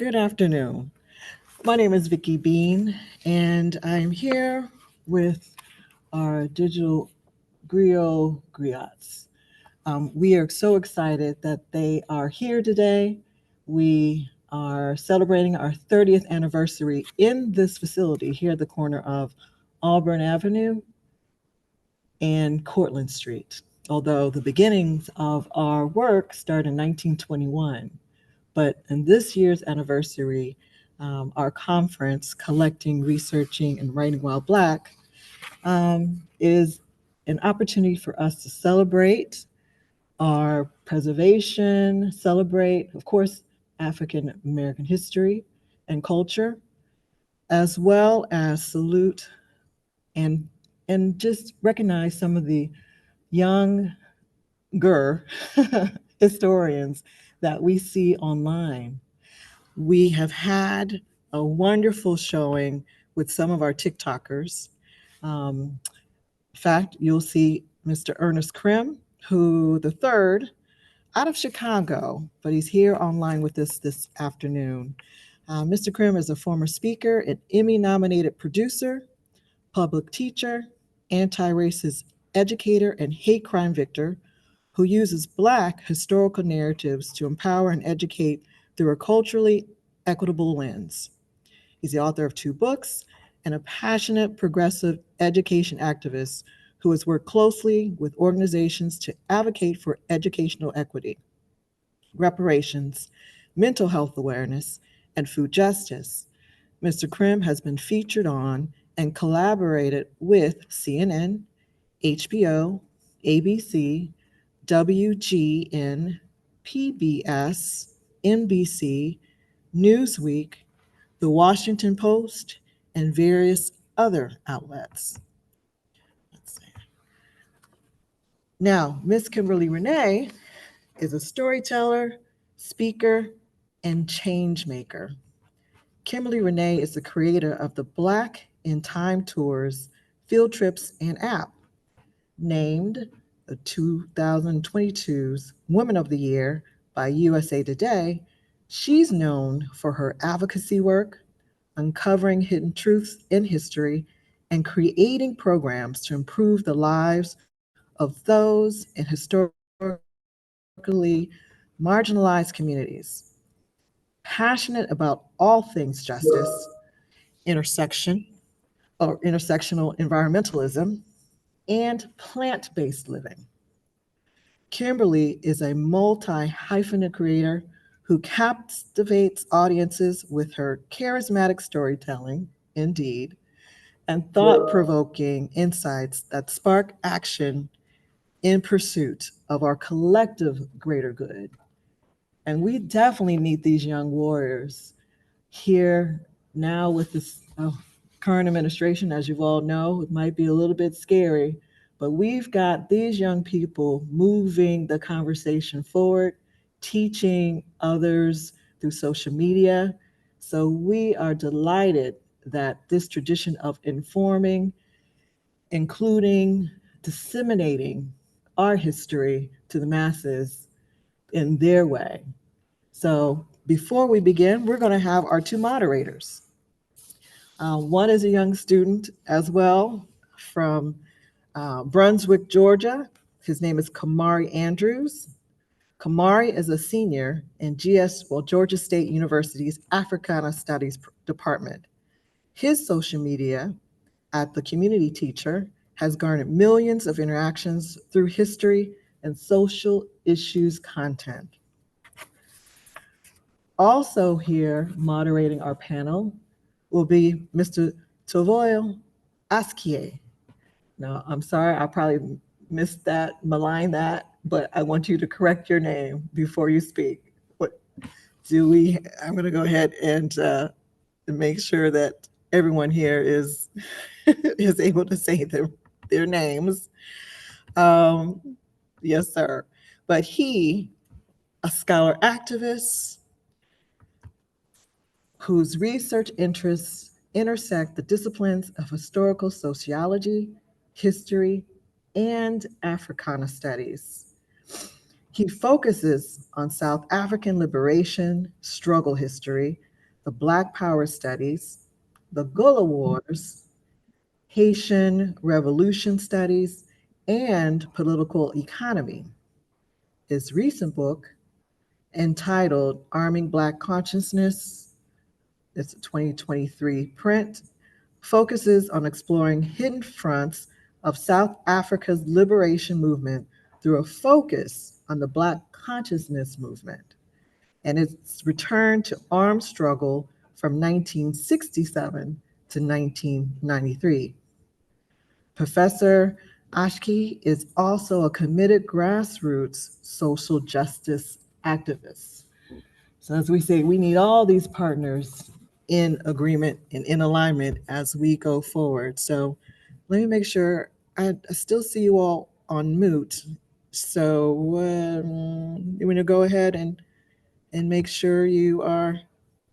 Good afternoon. My name is Vicki Bean, and I'm here with our digital Griots. We are so excited that they are here today. We are celebrating our 30th anniversary in this facility here at the corner of Auburn Avenue and Cortlandt Street. Although the beginnings of our work started in 1921. But in this year's anniversary, our conference, Collecting, Researching, and Writing While Black, is an opportunity for us to celebrate our preservation, celebrate, of course, African American history and culture, as well as salute and just recognize some of the younger historians that we see online. We have had a wonderful showing with some of our TikTokers. In fact, you'll see Mr. Ernest Crim, who the third, out of Chicago, but he's here online with us this afternoon. Mr. Crim is a former speaker, an Emmy-nominated producer, public teacher, anti-racist educator, and hate crime victor who uses Black historical narratives to empower and educate through a culturally equitable lens. He's the author of 2 books and a passionate progressive education activist who has worked closely with organizations to advocate for educational equity, reparations, mental health awareness, and food justice. Mr. Crim has been featured on and collaborated with CNN, HBO, ABC, WGN, PBS, NBC, Newsweek, The Washington Post, and various other outlets. Let's see. Now, Miss Kimberly Renee is a storyteller, speaker, and change maker. Kimberly Renee is the creator of the Black in Time Tours, Field Trips, and app, named the 2022's Women of the Year by USA Today. She's known for her advocacy work, uncovering hidden truths in history, and creating programs to improve the lives of those in historically marginalized communities. Passionate about all things justice, intersection or intersectional environmentalism, and plant-based living. Kimberly is a multi-hyphenate creator who captivates audiences with her charismatic storytelling, indeed, and thought-provoking insights that spark action in pursuit of our collective greater good. And we definitely need these young warriors here now with this current administration. As you all know, it might be a little bit scary, but we've got these young people moving the conversation forward, teaching others through social media. So we are delighted that this tradition of informing, including disseminating our history to the masses in their way. So before we begin, we're going to have our 2 moderators. One is a young student as well from Brunswick, Georgia. His name is Kamari Andrews. Kamari is a senior in Georgia State University's Africana Studies Department. His social media at The Community Teacher has garnered millions of interactions through history and social issues content. Also here moderating our panel will be Mr. Toivo Aseekee. Now, I'm sorry, I probably missed that, maligned that, but I want you to correct your name before you speak. I'm going to go ahead and make sure that everyone here is is able to say their names. Yes, sir. But he, a scholar activist whose research interests intersect the disciplines of historical sociology, history, and Africana studies. He focuses on South African liberation, struggle history, the Black Power Studies, the Gullah Wars, Haitian Revolution Studies, and Political Economy. His recent book, entitled Arming Black Consciousness, it's a 2023 print, focuses on exploring hidden fronts of South Africa's liberation movement through a focus on the Black consciousness movement and its return to armed struggle from 1967 to 1993. Professor Aseekee is also a committed grassroots social justice activist. So as we say, we need all these partners in agreement and in alignment as we go forward. So let me make sure I still see you all on mute. So you want to go ahead and make sure you are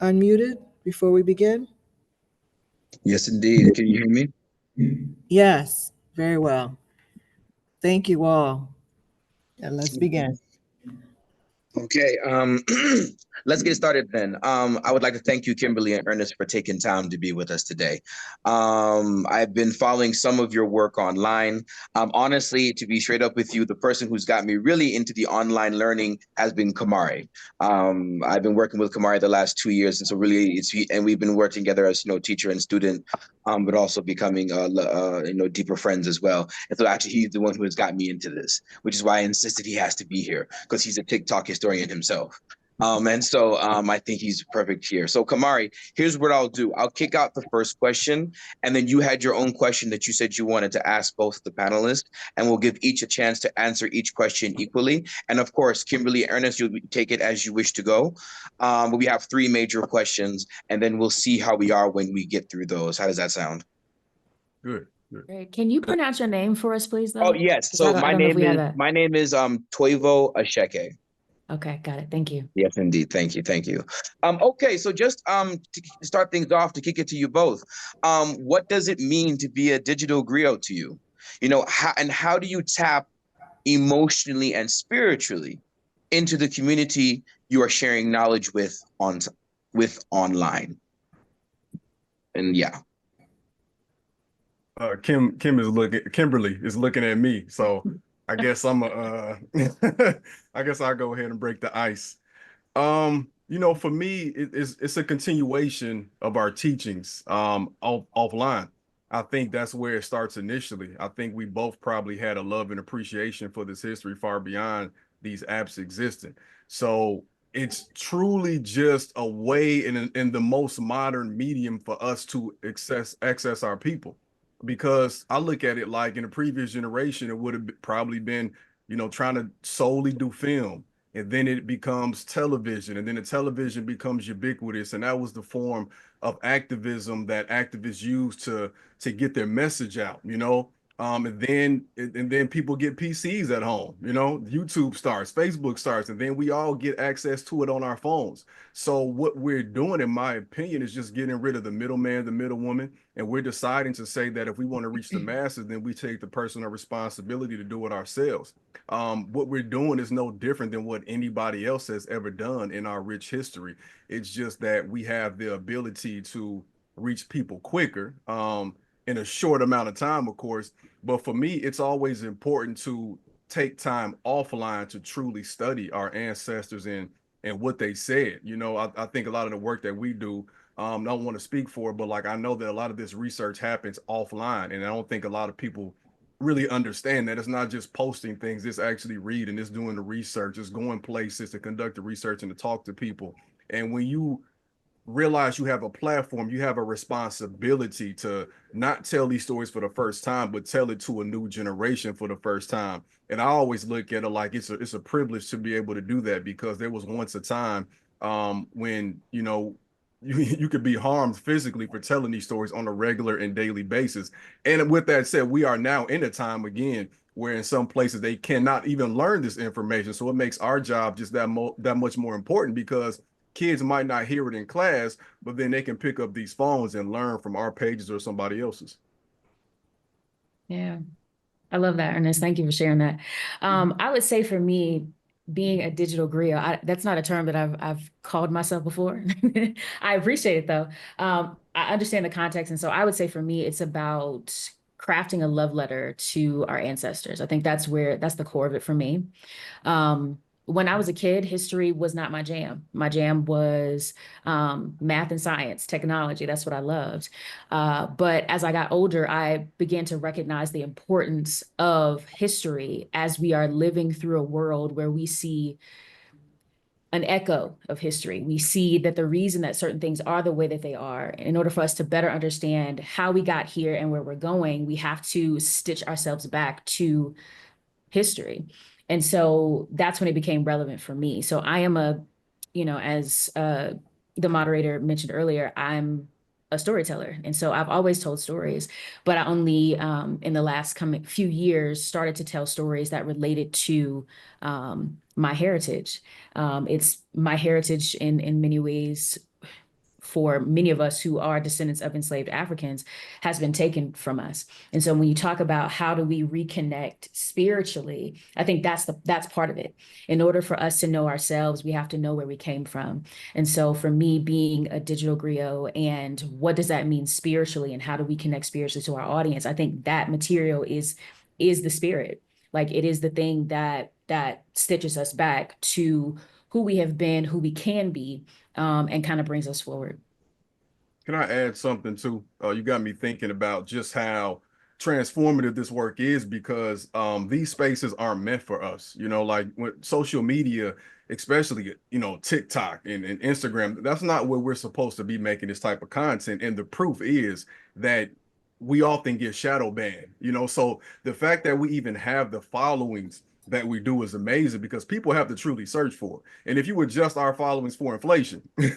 unmuted before we begin? Yes, indeed. Can you hear me? Yes, very well. Thank you all. And let's begin. Okay, let's get started then. I would like to thank you, Kimberly and Ernest, for taking time to be with us today. I've been following some of your work online. Honestly, to be straight up with you, the person who's got me really into the online learning has been Kamari. I've been working with Kamari the last 2 years, and so really, and we've been working together as teacher and student, but also becoming deeper friends as well. And so actually, he's the one who has got me into this, which is why I insisted he has to be here, because he's a TikTok historian himself. I think he's perfect here. So Kamari, here's what I'll do. I'll kick out the first question, and then you had your own question that you said you wanted to ask both the panelists, and we'll give each a chance to answer each question equally. And of course, Kimberly, Ernest, you'll take it as you wish to go. But we have 3 major questions, and then we'll see how we are when we get through those. How does that sound? Good. Good. Great. Can you pronounce your name for us, please, though? Oh, yes. So my name is Toivo Aseekee. Okay, got it. Thank you. Yes, indeed. Thank you. Thank you. Okay, so just to start things off, to kick it to you both, what does it mean to be a digital griot to you? How do you tap emotionally and spiritually into the community you are sharing knowledge with online? And yeah. Kimberly is looking at me, so I guess I guess I'll go ahead and break the ice. For me, it's a continuation of our teachings offline. I think that's where it starts initially. I think we both probably had a love and appreciation for this history far beyond these apps existing. So it's truly just a way in the most modern medium for us to access our people. Because I look at it like in a previous generation, it would have probably been, trying to solely do film, and then it becomes television, and then the television becomes ubiquitous. And that was the form of activism that activists use to get their message out, and then people get PCs at home, YouTube starts, Facebook starts, and then we all get access to it on our phones. So what we're doing, in my opinion, is just getting rid of the middleman, the middlewoman, and we're deciding to say that if we want to reach the masses, then we take the personal responsibility to do it ourselves. What we're doing is no different than what anybody else has ever done in our rich history. It's just that we have the ability to reach people quicker, in a short amount of time, of course. But for me, it's always important to take time offline to truly study our ancestors and what they said. I think a lot of the work that we do, I don't want to speak for it, but I know that a lot of this research happens offline, and I don't think a lot of people really understand that it's not just posting things, it's actually reading, it's doing the research, it's going places to conduct the research and to talk to people. And when you realize you have a platform, you have a responsibility to not tell these stories for the first time, but tell it to a new generation for the first time. And I always look at it like it's a privilege to be able to do that, because there was once a time when you could be harmed physically for telling these stories on a regular and daily basis. And with that said, we are now in a time again where in some places they cannot even learn this information. So it makes our job just that much more important, because kids might not hear it in class, but then they can pick up these phones and learn from our pages or somebody else's. Yeah, I love that, Ernest. Thank you for sharing that. I would say for me, being a digital griot, that's not a term that I've called myself before. I appreciate it though. I understand the context. And so I would say for me, it's about crafting a love letter to our ancestors. I think that's the core of it for me. When I was a kid, history was not my jam. My jam was math and science, technology. That's what I loved. But as I got older, I began to recognize the importance of history as we are living through a world where we see an echo of history. We see that the reason that certain things are the way that they are, in order for us to better understand how we got here and where we're going, we have to stitch ourselves back to history. And so that's when it became relevant for me. So I am as the moderator mentioned earlier, I'm a storyteller. And so I've always told stories, but I only in the last few years started to tell stories that related to my heritage. It's my heritage in many ways, for many of us who are descendants of enslaved Africans, has been taken from us. And so when you talk about how do we reconnect spiritually, I think that's part of it. In order for us to know ourselves, we have to know where we came from. And so for me, being a digital griot, and what does that mean spiritually, and how do we connect spiritually to our audience? I think that material is the spirit. Like, it is the thing that stitches us back to who we have been, who we can be, and kind of brings us forward. Can I add something too? You got me thinking about just how transformative this work is, because these spaces aren't meant for us. Like with social media, especially, TikTok and Instagram, that's not where we're supposed to be making this type of content. And the proof is that we often get shadow banned, so the fact that we even have the followings that we do is amazing, because people have to truly search for it. And if you adjust our followings for inflation, you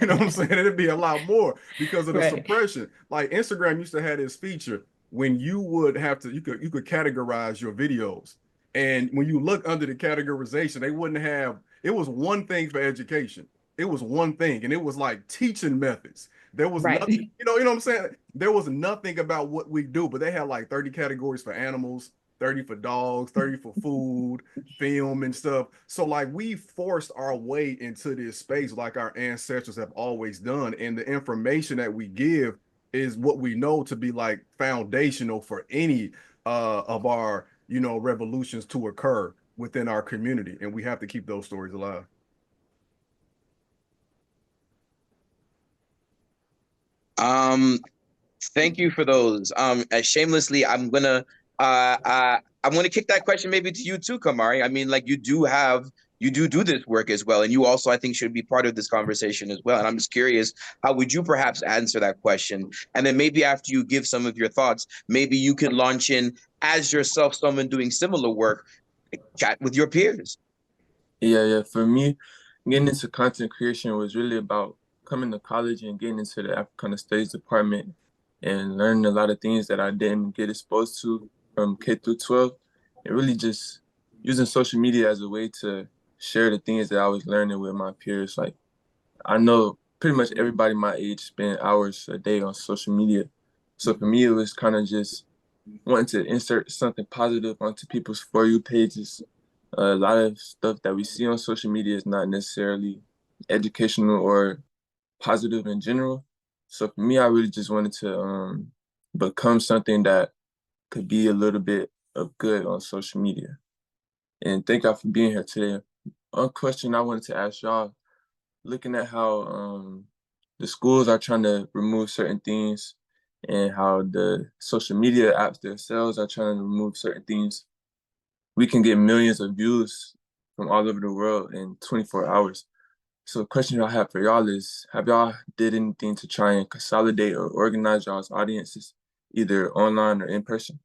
know what I'm saying, it'd be a lot more because of the suppression. Like Instagram used to have this feature when you would have to, you could categorize your videos. And when you look under the categorization, they wouldn't have, it was one thing for education. It was one thing, and it was like teaching methods. There was nothing, you know what I'm saying? There was nothing about what we do, but they had like 30 categories for animals, 30 for dogs, 30 for food, film and stuff. So like, we forced our way into this space like our ancestors have always done. And the information that we give is what we know to be like foundational for any of our, revolutions to occur within our community. And we have to keep those stories alive. Thank you for those. Shamelessly, I'm gonna kick that question maybe to you too, Kamari. I mean, like, you do this work as well, and you also, I think, should be part of this conversation as well. And I'm just curious, how would you perhaps answer that question? And then maybe after you give some of your thoughts, maybe you could launch in as yourself, someone doing similar work, chat with your peers. Yeah. For me, getting into content creation was really about coming to college and getting into the Africana Studies department and learning a lot of things that I didn't get exposed to from K through 12, and really just using social media as a way to share the things that I was learning with my peers. Like, I know pretty much everybody my age spend hours a day on social media. So for me, it was kind of just wanting to insert something positive onto people's For You pages. A lot of stuff that we see on social media is not necessarily educational or positive in general. So for me, I really just wanted to become something that could be a little bit of good on social media. And thank y'all for being here today. One question I wanted to ask y'all, looking at how the schools are trying to remove certain things and how the social media apps themselves are trying to remove certain things, we can get millions of views from all over the world in 24 hours. So the question I have for y'all is, have y'all did anything to try and consolidate or organize y'all's audiences, either online or in person?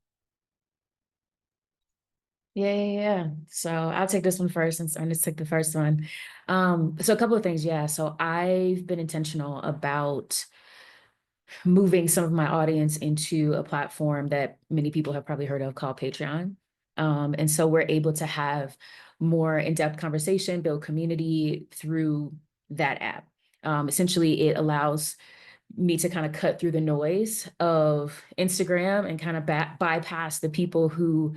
Yeah. So I'll take this one first, since Ernest took the first one. So a couple of things. Yeah. So I've been intentional about moving some of my audience into a platform that many people have probably heard of called Patreon. And so we're able to have more in-depth conversation, build community through that app. Essentially, it allows me to kind of cut through the noise of Instagram and kind of bypass the people who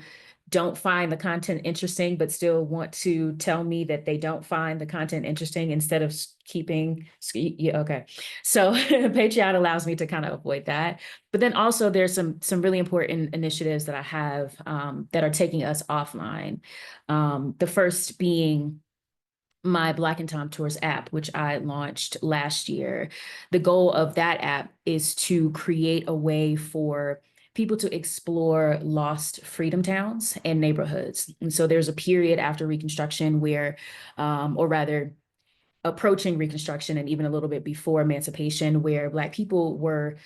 don't find the content interesting, but still want to tell me that they don't find the content interesting instead of keeping, yeah, okay. So Patreon allows me to kind of avoid that. But then also there's some really important initiatives that I have that are taking us offline. The first being my Black and Tom Tours app, which I launched last year. The goal of that app is to create a way for people to explore lost freedom towns and neighborhoods. And so there's a period after Reconstruction where, or rather, approaching Reconstruction and even a little bit before emancipation, where Black people were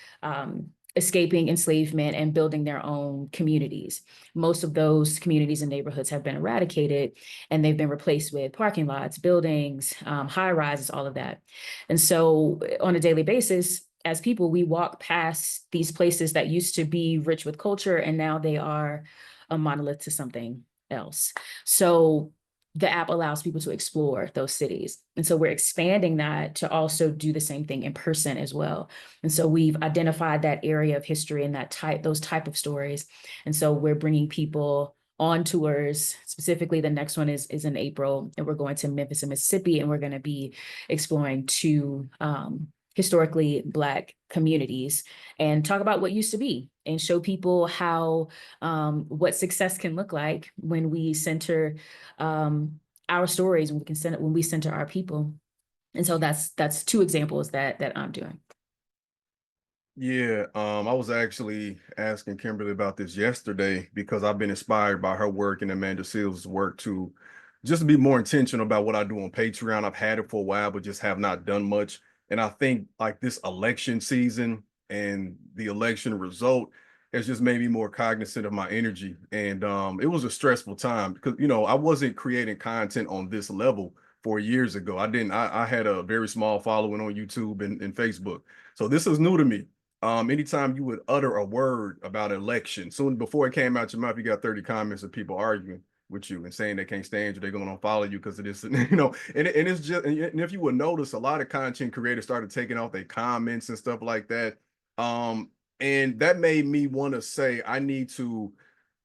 escaping enslavement and building their own communities. Most of those communities and neighborhoods have been eradicated, and they've been replaced with parking lots, buildings, high rises, all of that. And so on a daily basis, as people, we walk past these places that used to be rich with culture, and now they are a monolith to something else. So the app allows people to explore those cities. And so we're expanding that to also do the same thing in person as well. And so we've identified that area of history and those type of stories. And so we're bringing people on tours. Specifically, the next one is in April, and we're going to Memphis and Mississippi, and we're going to be exploring two historically Black communities and talk about what used to be and show people how what success can look like when we center our stories, when we center our people. And so that's two examples that I'm doing. Yeah, I was actually asking Kimberly about this yesterday because I've been inspired by her work and Amanda Seals' work to just be more intentional about what I do on Patreon. I've had it for a while, but just have not done much. And I think like this election season and the election result has just made me more cognizant of my energy. And it was a stressful time because, I wasn't creating content on this level 4 years ago. I had a very small following on YouTube and Facebook. So this is new to me. Anytime you would utter a word about election, soon before it came out your mouth, you got 30 comments of people arguing with you and saying they can't stand you, they're going to unfollow you because of this, and it's just, and if you would notice, a lot of content creators started taking off their comments and stuff like that. And that made me want to say I need to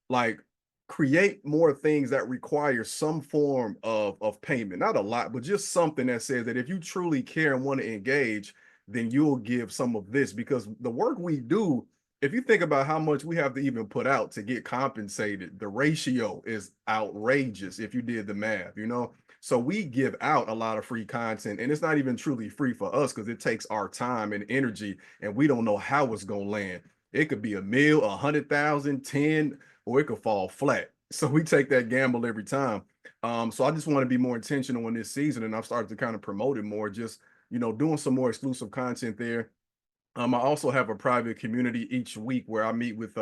like create more things that require some form of payment, not a lot, but just something that says that if you truly care and want to engage, then you'll give some of this, because the work we do, if you think about how much we have to even put out to get compensated, the ratio is outrageous if you did the math, So we give out a lot of free content, and it's not even truly free for us because it takes our time and energy, and we don't know how it's going to land. It could be a mil, 100,000, 10, or it could fall flat. So we take that gamble every time. So I just want to be more intentional in this season, and I've started to kind of promote it more, just doing some more exclusive content there. I also have a private community each week where I meet with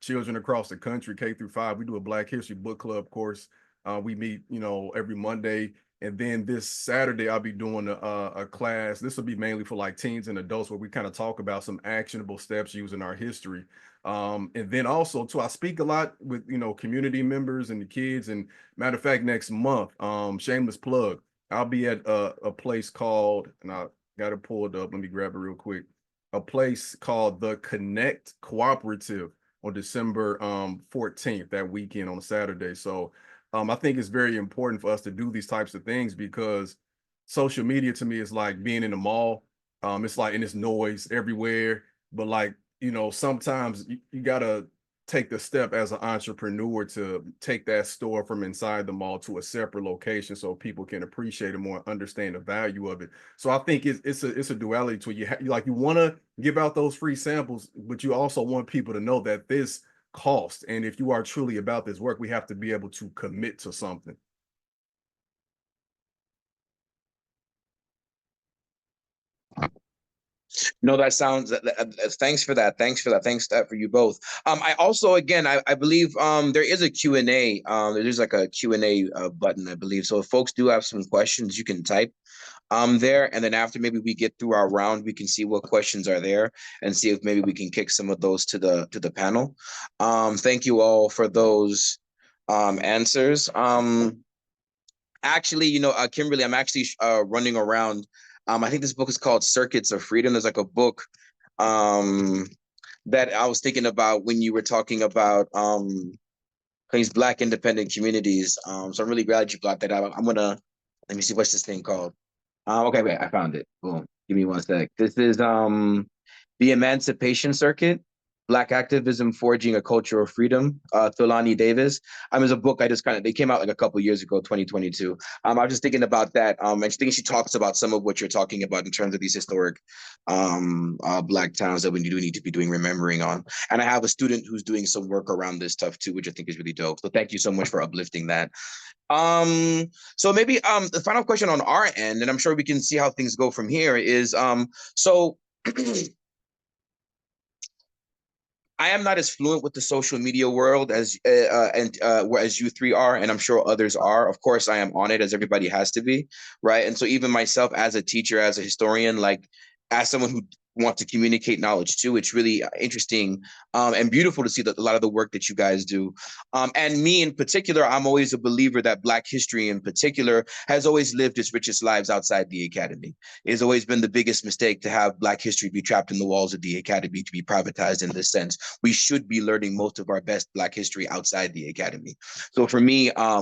children across the country, K-5. We do a Black History book club course. We meet, every Monday. And then this Saturday, I'll be doing a class. This will be mainly for like teens and adults, where we kind of talk about some actionable steps using our history. And then also, too, I speak a lot with, community members and the kids. And matter of fact, next month, shameless plug, I'll be at a place called, and I got it pulled up. Let me grab it real quick. A place called the Connect Cooperative on December 14th, that weekend on a Saturday. So I think it's very important for us to do these types of things, because social media to me is like being in the mall. It's like, and it's noise everywhere. But like, sometimes you gotta take the step as an entrepreneur to take that store from inside the mall to a separate location so people can appreciate it more, understand the value of it. So I think it's a duality to you. You want to give out those free samples, but you also want people to know that this costs. And if you are truly about this work, we have to be able to commit to something. No, that sounds. Thanks for that. Thanks for that. Thanks for you both. I also, again, I believe there is a Q&A. There's like a Q&A button, I believe. So if folks do have some questions, you can type there, and then after maybe we get through our round, we can see what questions are there and see if maybe we can kick some of those to the panel. Thank you all for those answers. Actually, Kimberly, I'm actually running around. I think this book is called Circuits of Freedom. There's like a book that I was thinking about when you were talking about these Black independent communities. So I'm really glad you brought that up. I'm gonna let me see what's this thing called. Okay, wait, I found it. Boom. Give me one sec. This is the Emancipation Circuit, Black Activism Forging a Culture of Freedom, Thulani Davis. It's a book I just they came out like a couple years ago, 2022. I was just thinking about that. And I think she talks about some of what you're talking about in terms of these historic Black towns that we do need to be doing remembering on. And I have a student who's doing some work around this stuff too, which I think is really dope. So thank you so much for uplifting that. So maybe the final question on our end, and I'm sure we can see how things go from here, is so I am not as fluent with the social media world as you three are, and I'm sure others are. Of course, I am on it, as everybody has to be, right? And so even myself as a teacher, as a historian, like as someone who wants to communicate knowledge too, it's really interesting and beautiful to see that a lot of the work that you guys do. And me in particular, I'm always a believer that Black history in particular has always lived its richest lives outside the academy. It has always been the biggest mistake to have Black history be trapped in the walls of the academy, to be privatized in this sense. We should be learning most of our best Black history outside the academy. So for me, a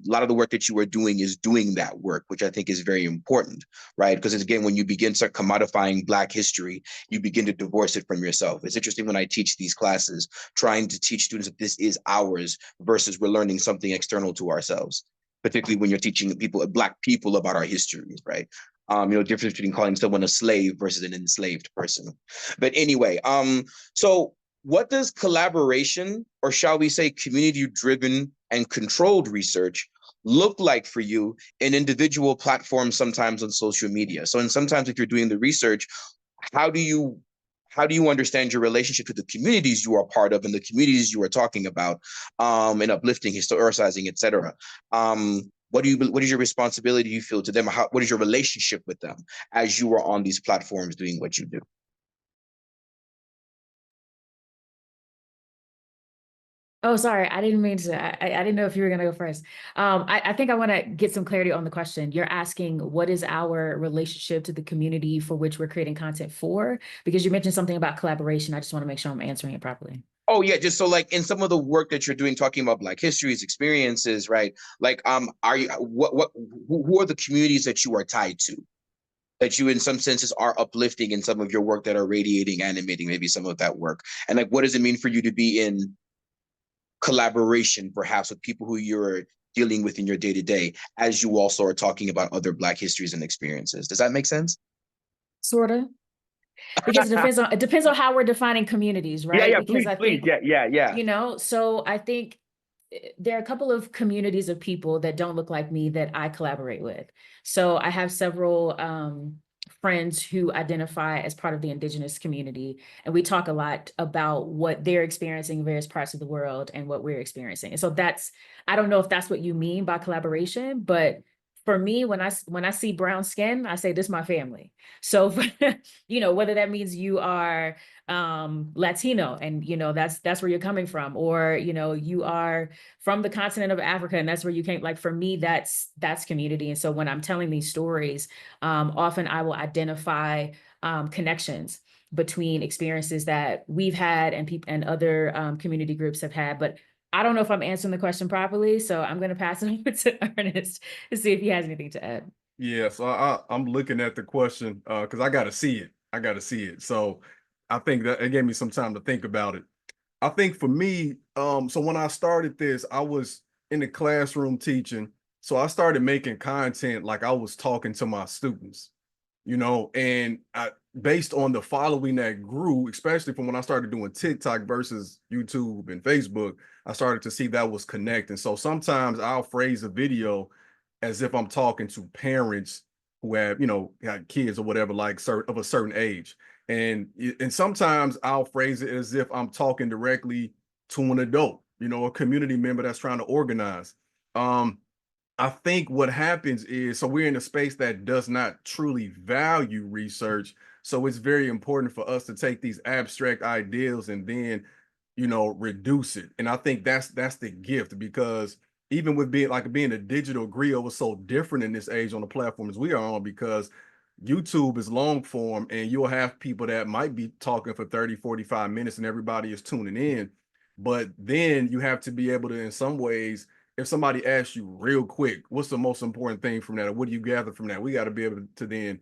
lot of the work that you are doing is doing that work, which I think is very important, right? Because again, when you begin to commodifying Black history, you begin to divorce it from yourself. It's interesting when I teach these classes, trying to teach students that this is ours versus we're learning something external to ourselves, particularly when you're teaching Black people about our histories, right? Difference between calling someone a slave versus an enslaved person. But anyway, so what does collaboration, or shall we say community-driven and controlled research, look like for you in individual platforms, sometimes on social media? So, and sometimes if you're doing the research, how do you understand your relationship to the communities you are part of and the communities you are talking about, and uplifting, historicizing, etc.? What is your responsibility you feel to them? What is your relationship with them as you are on these platforms doing what you do? Oh, sorry. I didn't mean to. I didn't know if you were going to go first. I think I want to get some clarity on the question. You're asking, what is our relationship to the community for which we're creating content for? Because you mentioned something about collaboration. I just want to make sure I'm answering it properly. Oh yeah, just so like in some of the work that you're doing, talking about Black histories, experiences, right? Like, are you who are the communities that you are tied to, that you in some senses are uplifting in some of your work, that are radiating, animating maybe some of that work? And like, what does it mean for you to be in collaboration perhaps with people who you're dealing with in your day-to-day, as you also are talking about other Black histories and experiences? Does that make sense? Sort of. Because it depends on how we're defining communities, right? Yeah, Because please. Yeah. So I think there are a couple of communities of people that don't look like me that I collaborate with. So I have several friends who identify as part of the Indigenous community, and we talk a lot about what they're experiencing in various parts of the world and what we're experiencing. And so I don't know if that's what you mean by collaboration, but for me, when I see brown skin, I say, this is my family. So, whether that means you are Latino and, that's where you're coming from, or, you are from the continent of Africa and that's where you came. Like, for me, that's community. And so when I'm telling these stories, often I will identify connections between experiences that we've had and people and other community groups have had. But I don't know if I'm answering the question properly, so I'm going to pass it over to Ernest to see if he has anything to add. Yeah, so I'm looking at the question because I got to see it. So I think that it gave me some time to think about it. I think for me, so when I started this, I was in the classroom teaching. So I started making content like I was talking to my students, and based on the following that grew, especially from when I started doing TikTok versus YouTube and Facebook, I started to see that was connecting. So sometimes I'll phrase a video as if I'm talking to parents who have, got kids or whatever, like of a certain age. And sometimes I'll phrase it as if I'm talking directly to an adult, a community member that's trying to organize. I think what happens is, so we're in a space that does not truly value research. So it's very important for us to take these abstract ideas and then, reduce it. And I think that's the gift, because even with being a digital griot was so different in this age on the platforms we are on, because YouTube is long form and you'll have people that might be talking for 30, 45 minutes and everybody is tuning in. But then you have to be able to, in some ways, if somebody asks you real quick, what's the most important thing from that? Or what do you gather from that? We got to be able to then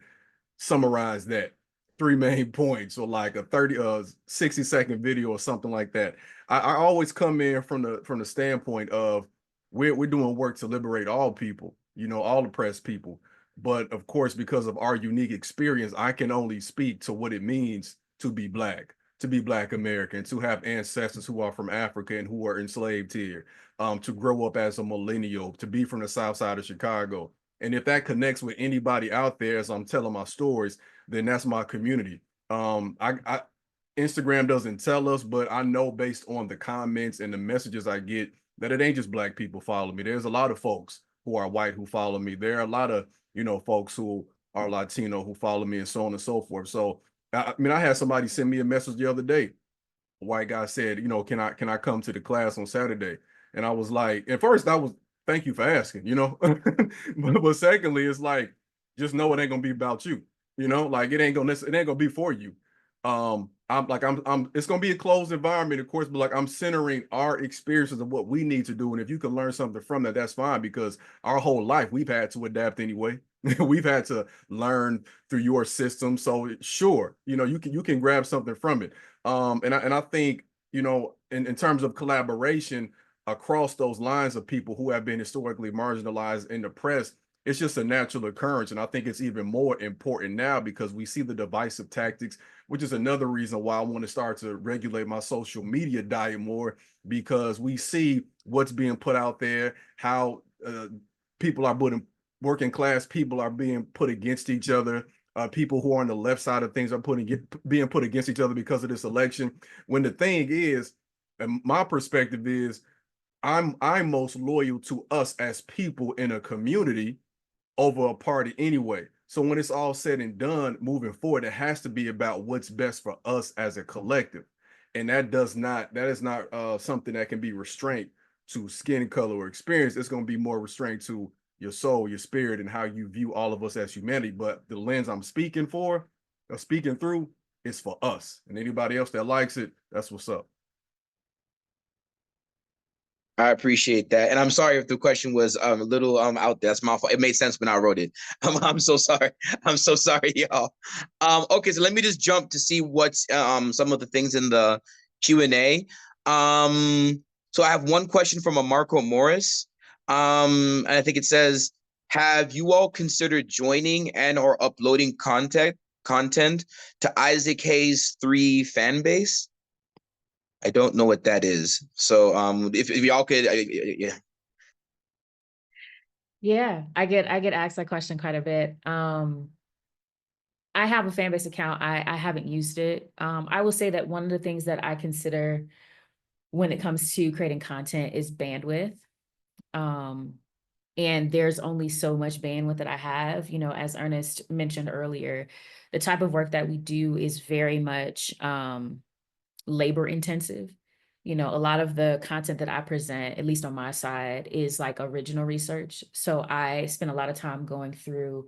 summarize that 3 main points, or like a 60-second video or something like that. I always come in from the standpoint of we're doing work to liberate all people, all oppressed people. But of course, because of our unique experience, I can only speak to what it means to be Black, to be Black American, to have ancestors who are from Africa and who are enslaved here, to grow up as a millennial, to be from the South Side of Chicago. And if that connects with anybody out there as I'm telling my stories, then that's my community. I Instagram doesn't tell us, but I know based on the comments and the messages I get that it ain't just Black people follow me. There's a lot of folks who are white who follow me. There are a lot of, folks who are Latino who follow me, and so on and so forth. So, I mean, I had somebody send me a message the other day. A white guy said, can I come to the class on Saturday? And I was like, at first thank you for asking, but secondly, it's like, just know it ain't gonna be about you, like it ain't gonna be for you. It's gonna be a closed environment, of course, but like I'm centering our experiences of what we need to do. And if you can learn something from that, that's fine, because our whole life we've had to adapt anyway. We've had to learn through your system. So sure, you can grab something from it. And I think, in terms of collaboration across those lines of people who have been historically marginalized and oppressed, it's just a natural occurrence. And I think it's even more important now because we see the divisive tactics, which is another reason why I want to start to regulate my social media diet more, because we see what's being put out there, how working class people are being put against each other. People who are on the left side of things are being put against each other because of this election. When the thing is, and my perspective is, I'm most loyal to us as people in a community over a party anyway. So when it's all said and done, moving forward, it has to be about what's best for us as a collective. And that is not something that can be restrained to skin color or experience. It's going to be more restrained to your soul, your spirit, and how you view all of us as humanity. But the lens I'm speaking through is for us. And anybody else that likes it, that's what's up. I appreciate that. And I'm sorry if the question was a little out there. That's my fault. It made sense when I wrote it. I'm so sorry. I'm so sorry, y'all. Okay, so let me just jump to see what's some of the things in the Q&A. So I have one question from a Marco Morris. And I think it says, have you all considered joining and or uploading content to Aseekee's 3 fan base? I don't know what that is. So if y'all could, yeah. Yeah, I get asked that question quite a bit. I have a fan base account. I haven't used it. I will say that one of the things that I consider when it comes to creating content is bandwidth. And there's only so much bandwidth that I have. As Ernest mentioned earlier, the type of work that we do is very much labor intensive. A lot of the content that I present, at least on my side, is like original research. So I spend a lot of time going through,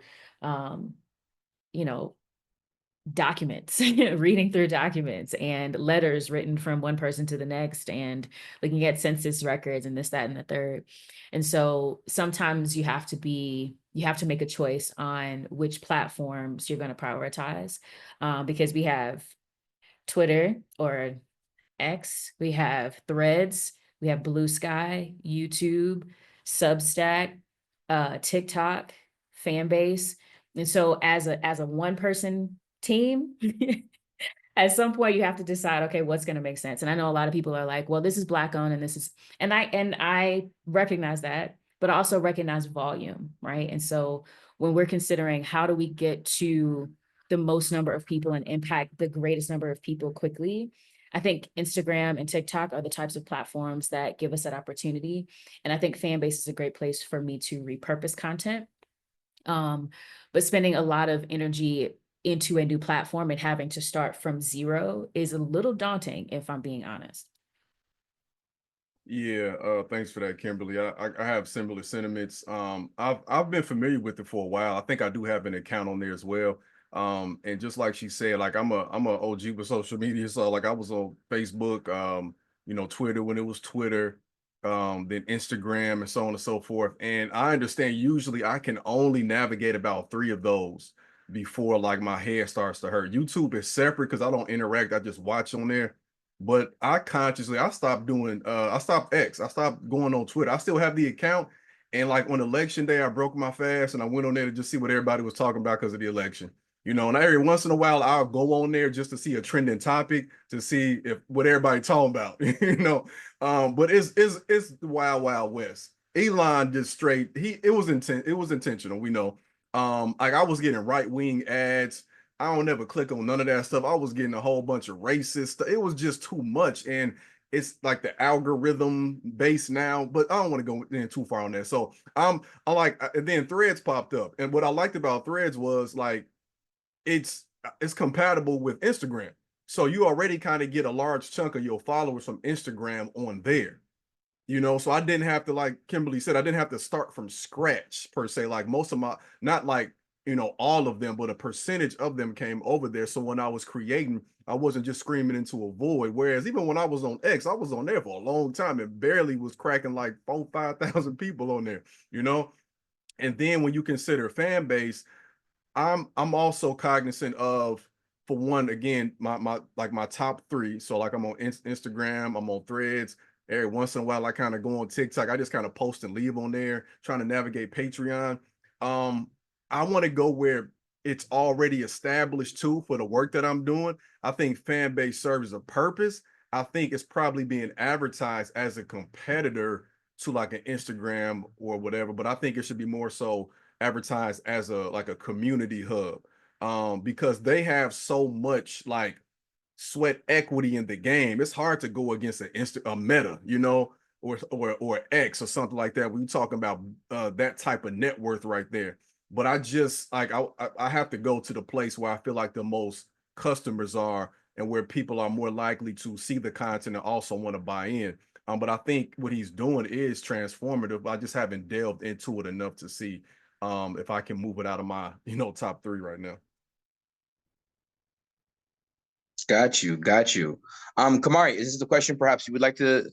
documents, reading through documents and letters written from one person to the next, and looking at census records and this, that, and the third. And so sometimes you have to make a choice on which platforms you're going to prioritize, because we have Twitter or X, we have Threads, we have Blue Sky, YouTube, Substack, TikTok, Fanbase. And so as a one person team, at some point you have to decide, okay, what's going to make sense. And I know a lot of people are like, well, this is Black owned and this is, and I recognize that, but I also recognize volume, right? And so when we're considering how do we get to the most number of people and impact the greatest number of people quickly, I think Instagram and TikTok are the types of platforms that give us that opportunity. And I think Fanbase is a great place for me to repurpose content. But spending a lot of energy into a new platform and having to start from zero is a little daunting, if I'm being honest. Yeah, thanks for that, Kimberly. I have similar sentiments. I've been familiar with it for a while. I think I do have an account on there as well. And just like she said, like I'm a OG with social media. So like I was on Facebook, you know, Twitter when it was Twitter, then Instagram and so on and so forth. And I understand usually I can only navigate about 3 of those before like my head starts to hurt. YouTube is separate because I don't interact, I just watch on there. But I stopped I stopped X, I stopped going on Twitter. I still have the account. And like on election day, I broke my fast and I went on there to just see what everybody was talking about because of the election. You know, and every once in a while I'll go on there just to see a trending topic to see if what everybody talking about, you know. But it's the wild, wild west. Elon just straight, it was intentional, we know. Like I was getting right-wing ads. I don't ever click on none of that stuff. I was getting a whole bunch of racist stuff. It was just too much. And it's like the algorithm based now, but I don't want to go in too far on that. So and then Threads popped up. And what I liked about Threads was like it's compatible with Instagram. So you already kind of get a large chunk of your followers from Instagram on there. You know, so I didn't have to, like Kimberly said, I didn't have to start from scratch per se. Like most of my, not like, you know, all of them, but a percentage of them came over there. So when I was creating, I wasn't just screaming into a void. Whereas even when I was on X, I was on there for a long time and barely was cracking like 5,000 people on there, you know? And then when you consider fan base, I'm also cognizant of, for one, again, my top 3. So like I'm on Instagram, I'm on Threads. Every once in a while, I kind of go on TikTok. I just kind of post and leave on there, trying to navigate Patreon. I want to go where it's already established too for the work that I'm doing. I think fan base serves a purpose. I think it's probably being advertised as a competitor to like an Instagram or whatever, but I think it should be more so advertised as a community hub, because they have so much like sweat equity in the game. It's hard to go against a Meta, you know, or X or something like that. When you talking about that type of net worth right there. But I just like I have to go to the place where I feel like the most customers are and where people are more likely to see the content and also want to buy in. But I think what he's doing is transformative. I just haven't delved into it enough to see if I can move it out of my, you know, top 3 right now. Got you. Kamari, is this the question perhaps you would like to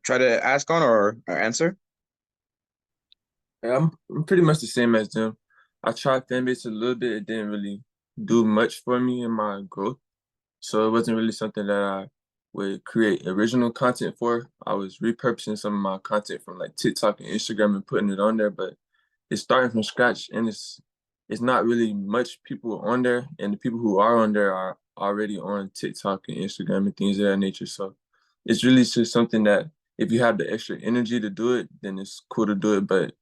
try to ask on or answer? Yeah, I'm pretty much the same as them. I tried Fanbase a little bit. It didn't really do much for me in my growth. So it wasn't really something that I would create original content for. I was repurposing some of my content from like TikTok and Instagram and putting it on there, but it's starting from scratch and it's not really much people on there. And the people who are on there are already on TikTok and Instagram and things of that nature. So it's really just something that if you have the extra energy to do it, then it's cool to do it. But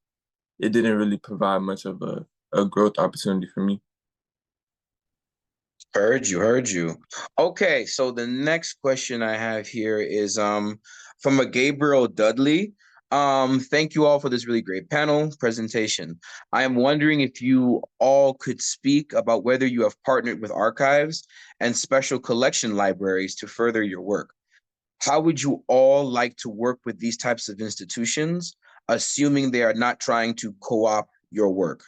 it didn't really provide much of a growth opportunity for me. Heard you. Okay, so the next question I have here is from a Gabriel Dudley. Thank you all for this really great panel presentation. I am wondering if you all could speak about whether you have partnered with archives and special collection libraries to further your work. How would you all like to work with these types of institutions, assuming they are not trying to co-opt your work?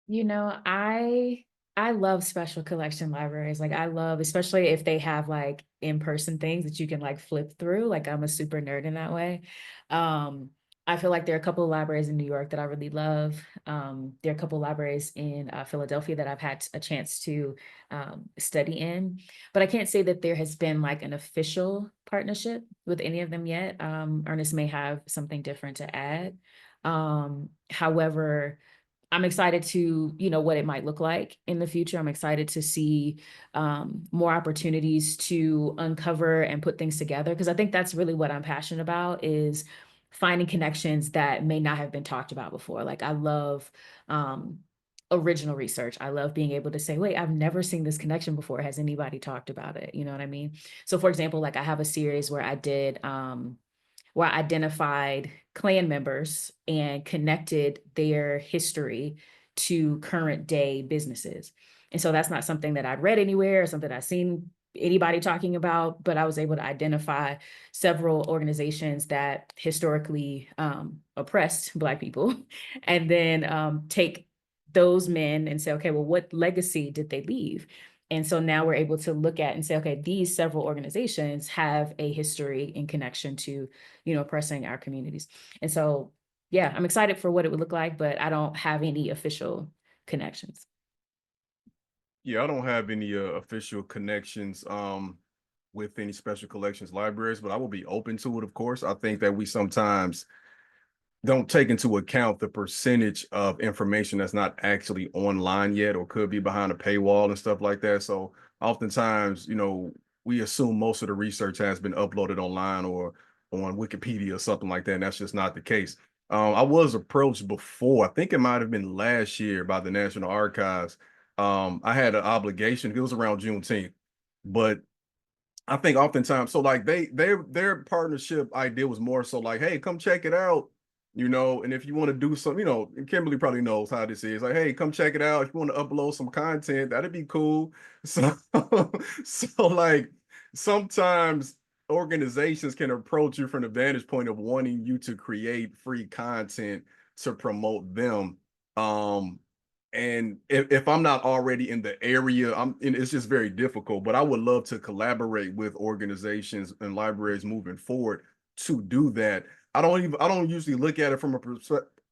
You know, I love special collection libraries. Like I love, especially if they have like in-person things that you can like flip through. Like I'm a super nerd in that way. I feel like there are a couple of libraries in New York that I really love. There are a couple of libraries in Philadelphia that I've had a chance to study in, but I can't say that there has been like an official partnership with any of them yet. Ernest may have something different to add. However, I'm excited to, you know, what it might look like in the future. I'm excited to see more opportunities to uncover and put things together, because I think that's really what I'm passionate about, is finding connections that may not have been talked about before. Like I love original research. I love being able to say, wait, I've never seen this connection before. Has anybody talked about it? You know what I mean? So for example, like I have a series where I did where I identified Klan members and connected their history to current day businesses. And so that's not something that I'd read anywhere or something I've seen anybody talking about, but I was able to identify several organizations that historically oppressed Black people, and then take those men and say, okay, well, what legacy did they leave? And so now we're able to look at and say, okay, these several organizations have a history in connection to, oppressing our communities. And so, yeah, I'm excited for what it would look like, but I don't have any official connections. Yeah, I don't have any official connections with any special collections libraries, but I will be open to it, of course. I think that we sometimes don't take into account the percentage of information that's not actually online yet or could be behind a paywall and stuff like that. So oftentimes, we assume most of the research has been uploaded online or on Wikipedia or something like that, and that's just not the case. I was approached before, I think it might have been last year, by the National Archives. I had an obligation, it was around Juneteenth, but I think oftentimes, so like their partnership idea was more so like, hey, come check it out, and if you want to do some, and Kimberly probably knows how this is. Like, hey, come check it out. If you want to upload some content, that'd be cool. So, so like sometimes organizations can approach you from the vantage point of wanting you to create free content to promote them. And if I'm not already in the area, it's just very difficult. But I would love to collaborate with organizations and libraries moving forward to do that. I don't usually look at it from a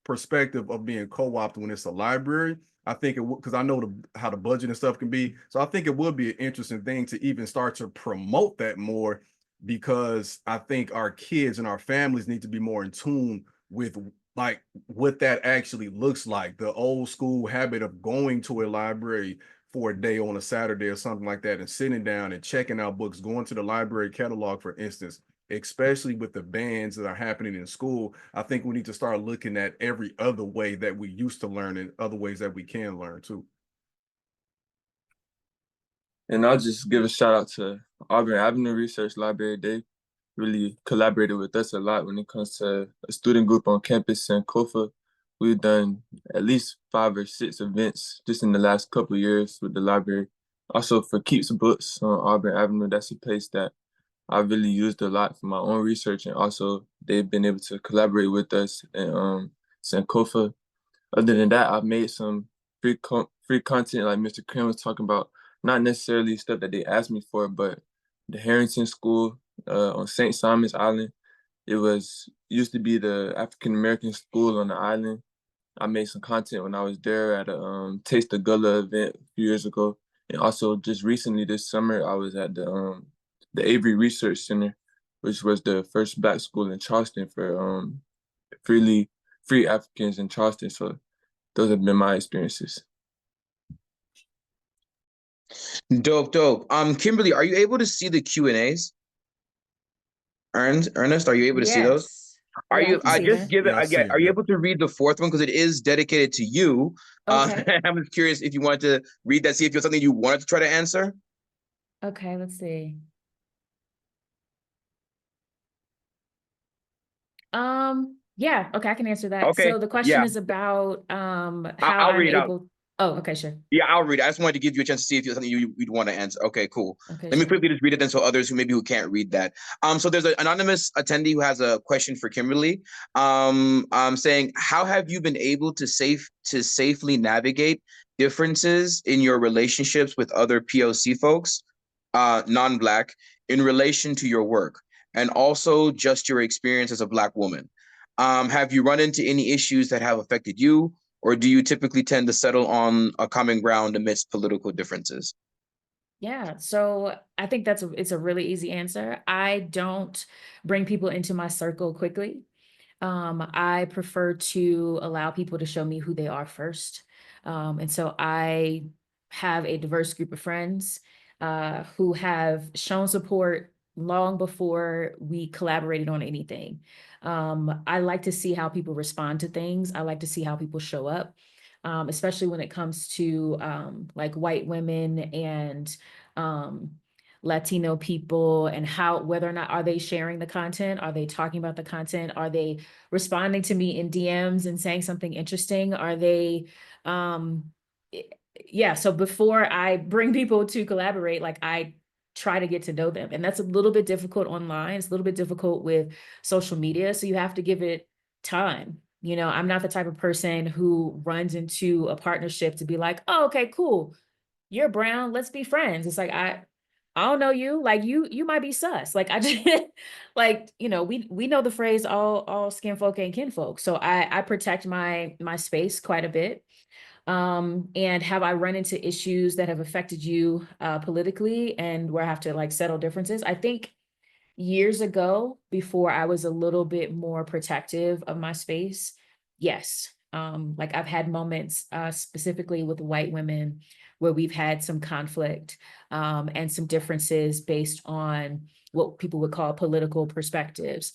perspective of being co-opted when it's a library. I think it would, because I know how the budget and stuff can be. So I think it would be an interesting thing to even start to promote that more, because I think our kids and our families need to be more in tune with like what that actually looks like. The old school habit of going to a library for a day on a Saturday or something like that and sitting down and checking out books, going to the library catalog, for instance, especially with the bans that are happening in school. I think we need to start looking at every other way that we used to learn and other ways that we can learn too. And I'll just give a shout out to Auburn Avenue Research Library. They really collaborated with us a lot when it comes to a student group on campus in Kofa. We've done at least 5 or 6 events just in the last couple of years with the library. Also for Keeps Books on Auburn Avenue, that's a place that I really used a lot for my own research, and also they've been able to collaborate with us in Sankofa. Other than that, I've made some free content like Mr. Crim was talking about, not necessarily stuff that they asked me for, but the Harrington School on St. Simon's Island. It used to be the African American school on the island. I made some content when I was there at a Taste of Guerilla event a few years ago, and also just recently this summer I was at the Avery Research Center, which was the first Black school in Charleston for free Africans in Charleston. So those have been my experiences. Dope. Kimberly, are you able to see the Q&As? Ernest, are you able to see those? Are you? I just give it. Are you able to read the fourth one, because it is dedicated to you? Okay. I'm just curious if you wanted to read that, see if it's something you wanted to try to answer. Okay, let's see. Yeah, okay, I can answer that. Okay, So the question yeah. is about how I'll I'm read it out. able. Oh, okay, sure. Yeah, I'll read it. I just wanted to give you a chance to see if it's something you'd want to answer. Okay, cool. Okay, Let me quickly just read it then, so others who can't read that. So there's an anonymous attendee who has a question for Kimberly. Saying, how have you been able to safely navigate differences in your relationships with other POC folks, non-Black, in relation to your work, and also just your experience as a Black woman? Have you run into any issues that have affected you, or do you typically tend to settle on a common ground amidst political differences? Yeah, so I think it's a really easy answer. I don't bring people into my circle quickly. I prefer to allow people to show me who they are first. And so I have a diverse group of friends who have shown support long before we collaborated on anything. I like to see how people respond to things. I like to see how people show up, especially when it comes to like white women and Latino people, and whether or not are they sharing the content? Are they talking about the content? Are they responding to me in DMs and saying something interesting? Are they, yeah. So before I bring people to collaborate, like I try to get to know them, and that's a little bit difficult online. It's a little bit difficult with social media. So you have to give it time. I'm not the type of person who runs into a partnership to be like, oh, okay, cool. you're brown, let's be friends. It's like, I don't know you, like you might be sus. Like I just like, you know, we know the phrase all skin folk ain't kinfolk. So I protect my space quite a bit. And have I run into issues that have affected you politically and where I have to like settle differences? I think years ago, before I was a little bit more protective of my space, yes. Like I've had moments specifically with white women where we've had some conflict and some differences based on what people would call political perspectives.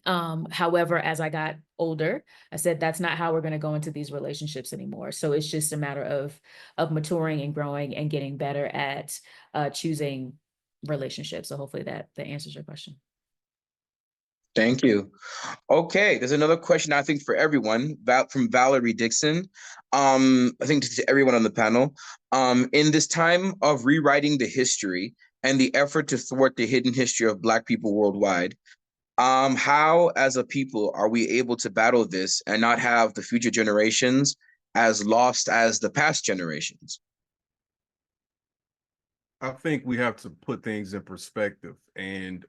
However, as I got older, I said, that's not how we're going to go into these relationships anymore. So it's just a matter of maturing and growing and getting better at choosing relationships. So hopefully that answers your question. Thank you. Okay, there's another question I think for everyone from Valerie Dixon. I think to everyone on the panel. In this time of rewriting the history and the effort to thwart the hidden history of Black people worldwide, how as a people are we able to battle this and not have the future generations as lost as the past generations? I think we have to put things in perspective. And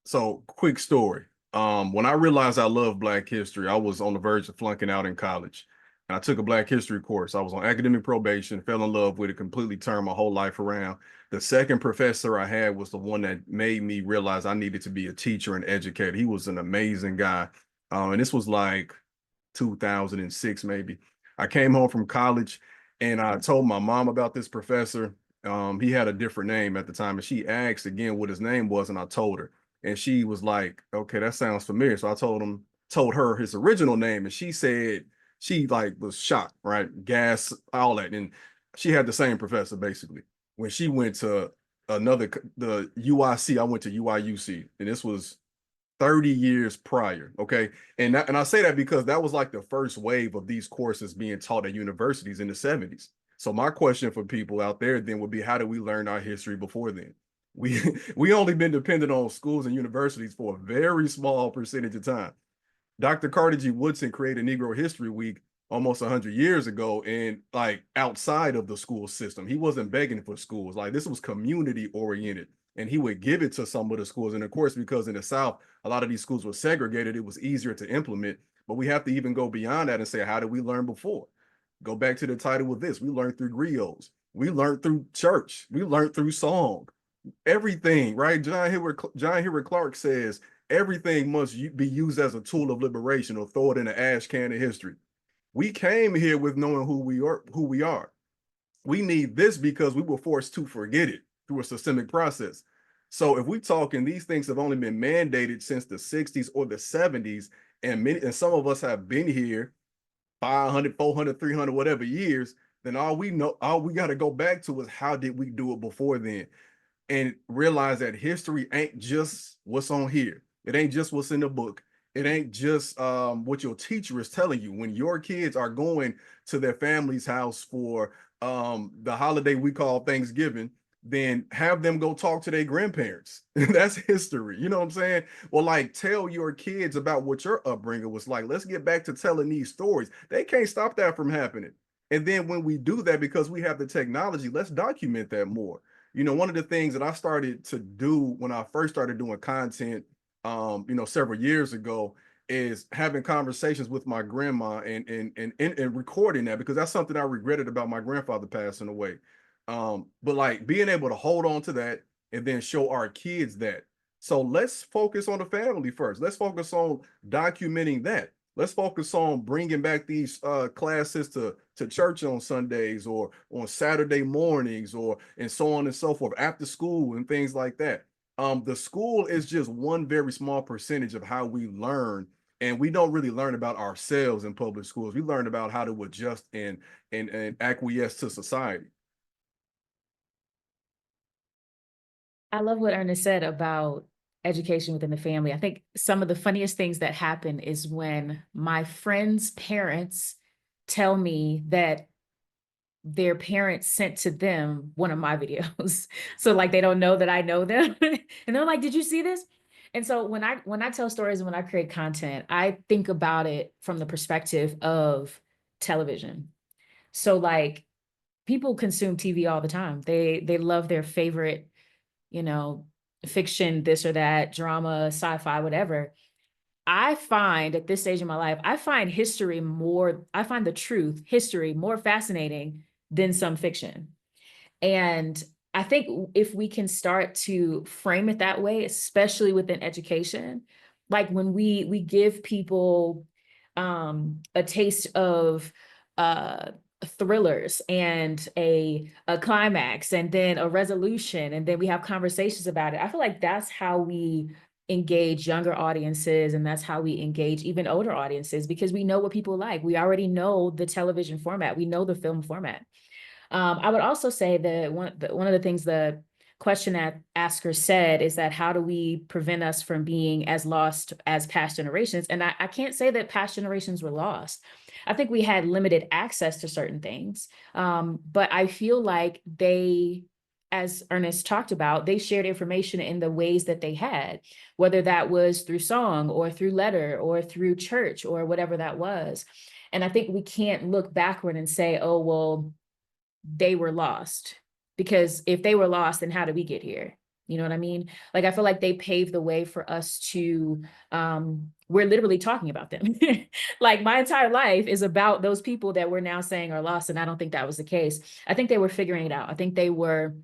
so, quick story. When I realized I loved Black history, I was on the verge of flunking out in college. And I took a Black history course. I was on academic probation, fell in love with it, completely turned my whole life around. The second professor I had was the one that made me realize I needed to be a teacher and educator. He was an amazing guy. And this was like 2006, maybe. I came home from college and I told my mom about this professor. He had a different name at the time, and she asked again what his name was, and I told her. And she was like, okay, that sounds familiar. So I told her his original name, and she said, she like was shocked, right? Gas, all that. And she had the same professor basically. When she went to the UIC, I went to UIUC, and this was 30 years prior. Okay. And I say that because that was like the first wave of these courses being taught at universities in the 70s. So my question for people out there then would be, how did we learn our history before then? We only been dependent on schools and universities for a very small percentage of time. Dr. Carter G. Woodson created Negro History Week almost 100 years ago, and like outside of the school system. He wasn't begging for schools. Like this was community oriented, and he would give it to some of the schools. And of course, because in the South, a lot of these schools were segregated, it was easier to implement. But we have to even go beyond that and say, how did we learn before? Go back to the title of this. We learned through griots. We learned through church. We learned through song. Everything, right? John Henry Clark says everything must be used as a tool of liberation, or throw it in the ash can of history. We came here with knowing who we are. We need this because we were forced to forget it through a systemic process. So if we talking, these things have only been mandated since the 60s or the 70s, and some of us have been here 500, 400, 300, whatever years, then all we got to go back to is how did we do it before then? And realize that history ain't just what's on here. It ain't just what's in the book. It ain't just what your teacher is telling you. When your kids are going to their family's house for the holiday we call Thanksgiving, then have them go talk to their grandparents. That's history. You know what I'm saying? Well, like tell your kids about what your upbringing was like. Let's get back to telling these stories. They can't stop that from happening. And then when we do that, because we have the technology, let's document that more. You know, one of the things that I started to do when I first started doing content, several years ago, is having conversations with my grandma and recording that, because that's something I regretted about my grandfather passing away. But like being able to hold on to that and then show our kids that. So let's focus on the family first. Let's focus on documenting that. Let's focus on bringing back these classes to church on Sundays or on Saturday mornings, or and so on and so forth, after school and things like that. The school is just one very small percentage of how we learn, and we don't really learn about ourselves in public schools. We learn about how to adjust and acquiesce to society. I love what Ernest said about education within the family. I think some of the funniest things that happen is when my friends' parents tell me that their parents sent to them one of my videos. So like they don't know that I know them. And they're like, did you see this? And so when I tell stories and when I create content, I think about it from the perspective of television. So like people consume TV all the time. They love their favorite, you know, fiction, this or that, drama, sci-fi, whatever. I find at this stage in my life, I find the truth, history more fascinating than some fiction. And I think if we can start to frame it that way, especially within education, like when we give people a taste of thrillers and a climax and then a resolution, and then we have conversations about it. I feel like that's how we engage younger audiences, and that's how we engage even older audiences, because we know what people like. We already know the television format. We know the film format. I would also say that one of the things the question asker said is that how do we prevent us from being as lost as past generations? And I can't say that past generations were lost. I think we had limited access to certain things, but I feel like they, as Ernest talked about, they shared information in the ways that they had, whether that was through song or through letter or through church or whatever that was. And I think we can't look backward and say, oh, well, they were lost, because if they were lost, then how did we get here? You know what I mean? Like, I feel like they paved the way for us to, we're literally talking about them. Like my entire life is about those people that we're now saying are lost. And I don't think that was the case. I think they were figuring it out. I think they were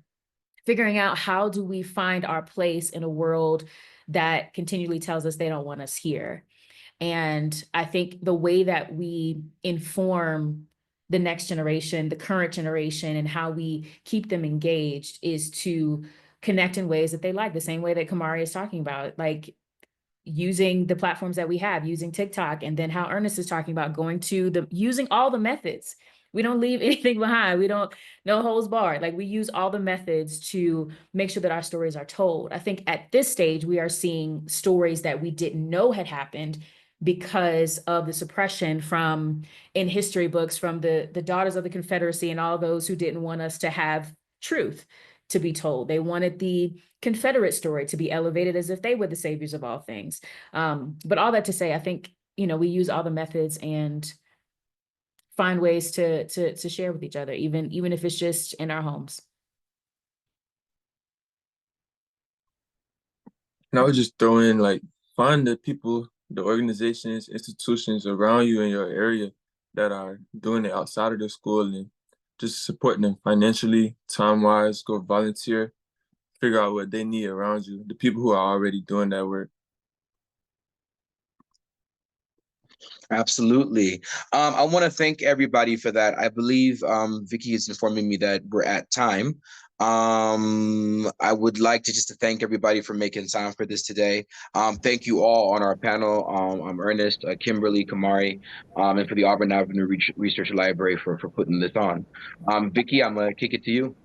figuring out, how do we find our place in a world that continually tells us they don't want us here? And I think the way that we inform the next generation, the current generation, and how we keep them engaged is to connect in ways that they like, the same way that Kamari is talking about, like using the platforms that we have, using TikTok, and then how Ernest is talking about using all the methods. We don't leave anything behind. We don't, no holds barred. Like, we use all the methods to make sure that our stories are told. I think at this stage, we are seeing stories that we didn't know had happened because of the suppression in history books from the Daughters of the Confederacy and all those who didn't want us to have truth to be told. They wanted the Confederate story to be elevated as if they were the saviors of all things. But all that to say, I think, we use all the methods and find ways to share with each other, even if it's just in our homes. And I would just throw in, like, find the people, the organizations, institutions around you in your area that are doing it outside of the school, and just supporting them financially, time-wise. Go volunteer, figure out what they need around you, the people who are already doing that work. Absolutely. I want to thank everybody for that. I believe Vicky is informing me that we're at time. I would like to thank everybody for making time for this today. Thank you all on our panel. I'm Ernest, Kimberly, Kamari, and for the Auburn Avenue Research Library for putting this on. Vicky, I'm gonna kick it to you.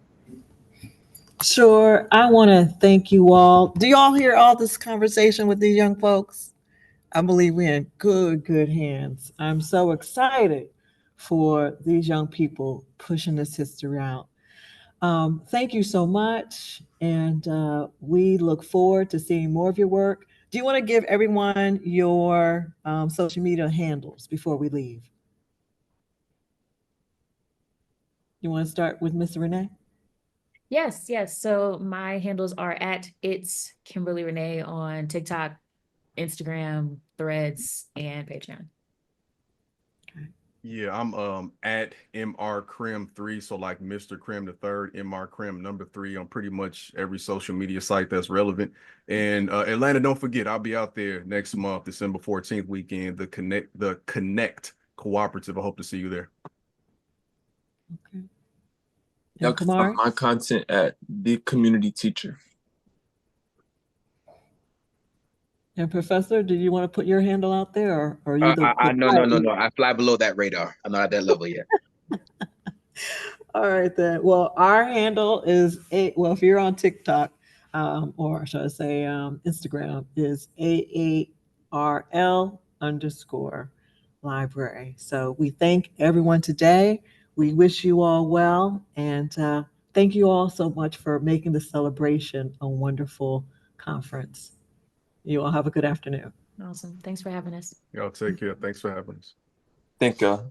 Sure. I want to thank you all. Do you all hear all this conversation with these young folks? I believe we're in good hands. I'm so excited for these young people pushing this history out. Thank you so much. And we look forward to seeing more of your work. Do you want to give everyone your social media handles before we leave? You want to start with Miss Renee? Yes. So my handles are at It's Kimberly Renee on TikTok, Instagram, Threads, and Patreon. Yeah, I'm at Mr. Crim 3, so like Mr. Crim the third, Mr. Crim number 3 on pretty much every social media site that's relevant. And Atlanta, don't forget, I'll be out there next month, December 14th weekend, the Connect Cooperative. I hope to see you there. Okay. Y'all can find my content at The Community Teacher. And Professor, do you want to put your handle out there, or are you No. I fly below that radar. I'm not at that level yet. All right then. Well, our handle is if you're on TikTok, or should I say Instagram, is AARL_library. So we thank everyone today. We wish you all well, and thank you all so much for making the celebration a wonderful conference. You all have a good afternoon. Awesome. Thanks for having us. Y'all take care. Thanks for having us. Thank y'all.